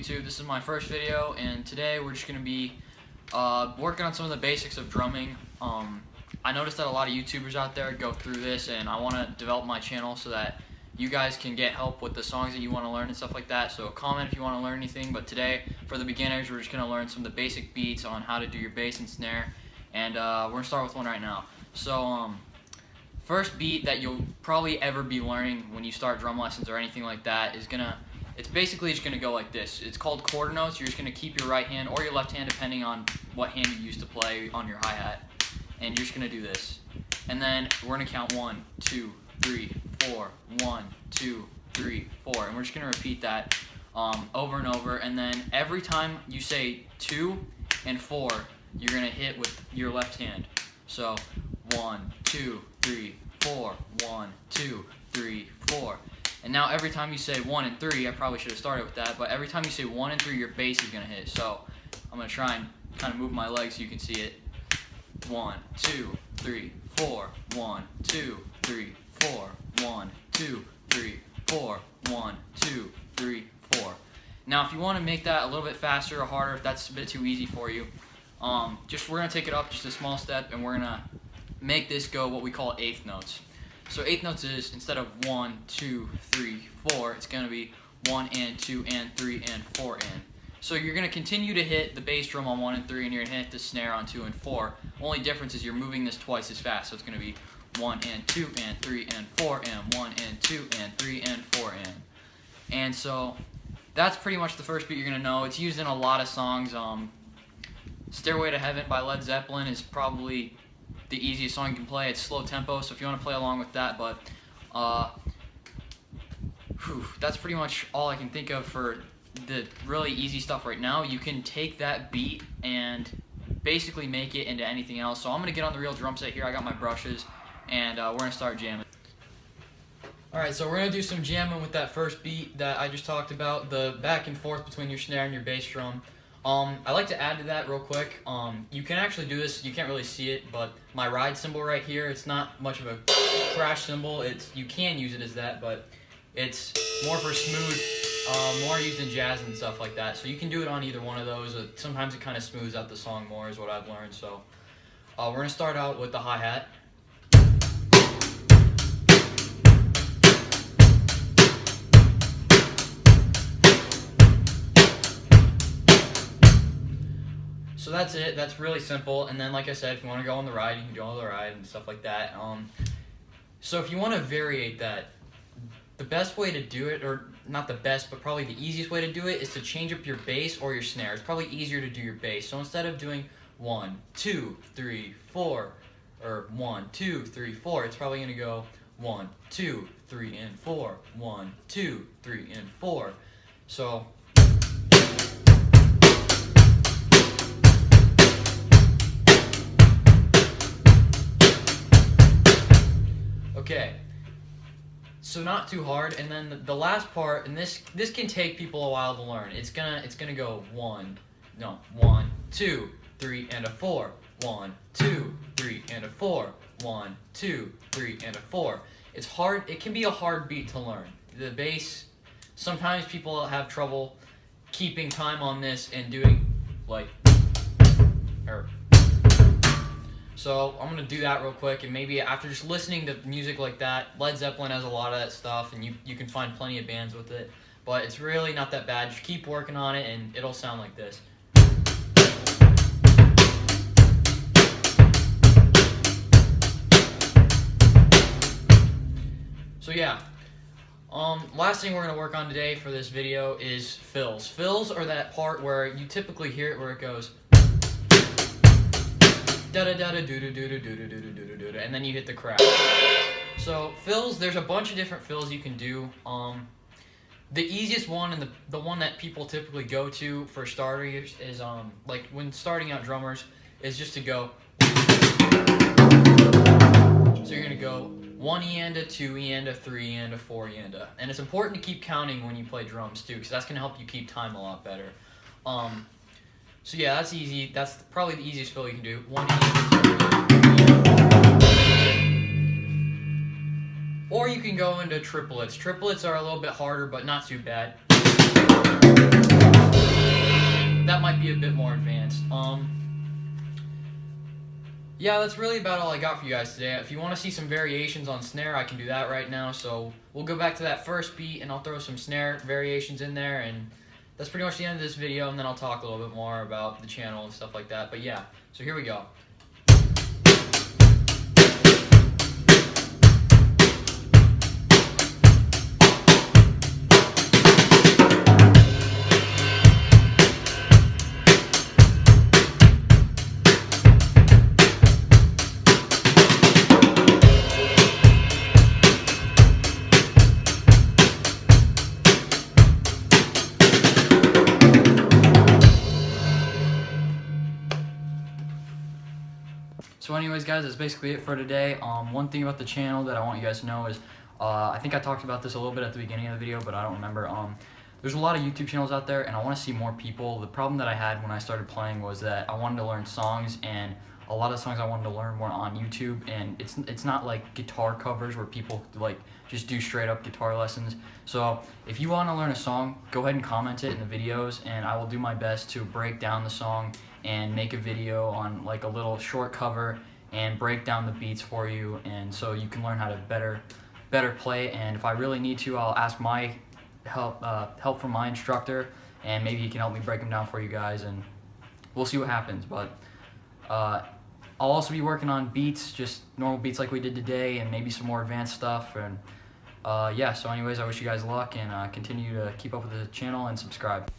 YouTube? This is my first video, and today we're just going to be working on some of the basics of drumming. I noticed that a lot of YouTubers out there go through this, and I want to develop my channel so that you guys can get help with the songs that you want to learn and stuff like that. So comment if you want to learn anything, but today, for the beginners, we're just going to learn some of the basic beats on how to do your bass and snare, and we're going to start with one right now. So, first beat that you'll probably ever be learning when you start drum lessons or anything like that is it's basically just gonna go like this. It's called quarter notes. You're just gonna keep your right hand or your left hand, depending on what hand you use to play on your hi-hat, and you're just gonna do this. And then we're gonna count 1, 2, 3, 4, 1, 2, 3, 4, and we're just gonna repeat that over and over. And then every time you say 2 and 4, you're gonna hit with your left hand. So 1, 2, 3, 4, 1, 2, 3, 4. And now every time you say 1 and 3, I probably should have started with that, but every time you say 1 and 3, your bass is going to hit. So I'm going to try and kind of move my legs so you can see it. 1, 2, 3, 4, 1, 2, 3, 4, 1, 2, 3, 4, 1, 2, 3, 4. Now if you want to make that a little bit faster or harder, if that's a bit too easy for you, we're going to take it up just a small step, and we're going to make this go what we call eighth notes. So eighth notes is, instead of 1, 2, 3, 4, it's going to be 1 and 2 and 3 and 4 and. So you're going to continue to hit the bass drum on 1 and 3, and you're going to hit the snare on 2 and 4. Only difference is you're moving this twice as fast. So it's going to be 1 and 2 and 3 and 4 and 1 and 2 and 3 and 4 and. And so that's pretty much the first beat you're going to know. It's used in a lot of songs. Stairway to Heaven by Led Zeppelin is probably the easiest song you can play. It's slow tempo, so if you want to play along with that, but that's pretty much all I can think of for the really easy stuff right now. You can take that beat and basically make it into anything else. So I'm going to get on the real drum set here. I got my brushes, and we're going to start jamming. Alright, so we're going to do some jamming with that first beat that I just talked about, the back and forth between your snare and your bass drum. I like to add to that real quick. You can actually do this, you can't really see it, but my ride cymbal right here, it's not much of a crash cymbal. You can use it as that, but it's more for smooth, more used in jazz and stuff like that. So you can do it on either one of those. Sometimes it kind of smooths out the song more, is what I've learned. So we're going to start out with the hi-hat. So that's it. That's really simple. And then, like I said, if you want to go on the ride, you can go on the ride and stuff like that. So if you want to variate that, the best way to do it, or not the best, but probably the easiest way to do it, is to change up your bass or your snare. It's probably easier to do your bass. So instead of doing 1, 2, 3, 4, or 1, 2, 3, 4, it's probably going to go 1, 2, 3, and 4, 1, 2, 3, and 4. So okay, so not too hard, and then the last part, and this can take people a while to learn. It's gonna go 1, 2, 3, and a 4, 1, 2, 3, and a 4, 1, 2, 3, and a 4. It's hard. It can be a hard beat to learn. The bass, sometimes people have trouble keeping time on this and doing So I'm going to do that real quick, and maybe after just listening to music like that, Led Zeppelin has a lot of that stuff, and you can find plenty of bands with it, but it's really not that bad. Just keep working on it, and it'll sound like this. So yeah, last thing we're going to work on today for this video is fills. Fills are that part where you typically hear it where it goes da da da da do do do do do do do do do, and then you hit the crash. So fills, there's a bunch of different fills you can do. The easiest one, and the one that people typically go to for starters is like when starting out drummers, is just to go. So you're gonna go 1 eanda, 2 eanda, 3 eanda, 4 eanda, and it's important to keep counting when you play drums too, because that's gonna help you keep time a lot better. So yeah, that's easy. That's probably the easiest fill you can do. 1 eanda. Or you can go into triplets. Triplets are a little bit harder, but not too bad. that might be a bit more advanced. Yeah, that's really about all I got for you guys today. If you want to see some variations on snare, I can do that right now. So we'll go back to that first beat, and I'll throw some snare variations in there, and that's pretty much the end of this video, and then I'll talk a little bit more about the channel and stuff like that. But yeah, so here we go. So anyways, guys, that's basically it for today. One thing about the channel that I want you guys to know is, I think I talked about this a little bit at the beginning of the video, but I don't remember. There's a lot of YouTube channels out there, and I want to see more people. The problem that I had when I started playing was that I wanted to learn songs, and a lot of songs I wanted to learn were on YouTube, and it's not like guitar covers where people like just do straight up guitar lessons. So if you want to learn a song, go ahead and comment it in the videos, and I will do my best to break down the song and make a video on like a little short cover and break down the beats for you, and so you can learn how to better play. And if I really need to, I'll ask my help from my instructor, and maybe he can help me break them down for you guys, and we'll see what happens. But I'll also be working on beats, just normal beats like we did today, and maybe some more advanced stuff. And yeah, so anyways, I wish you guys luck, and continue to keep up with the channel and subscribe.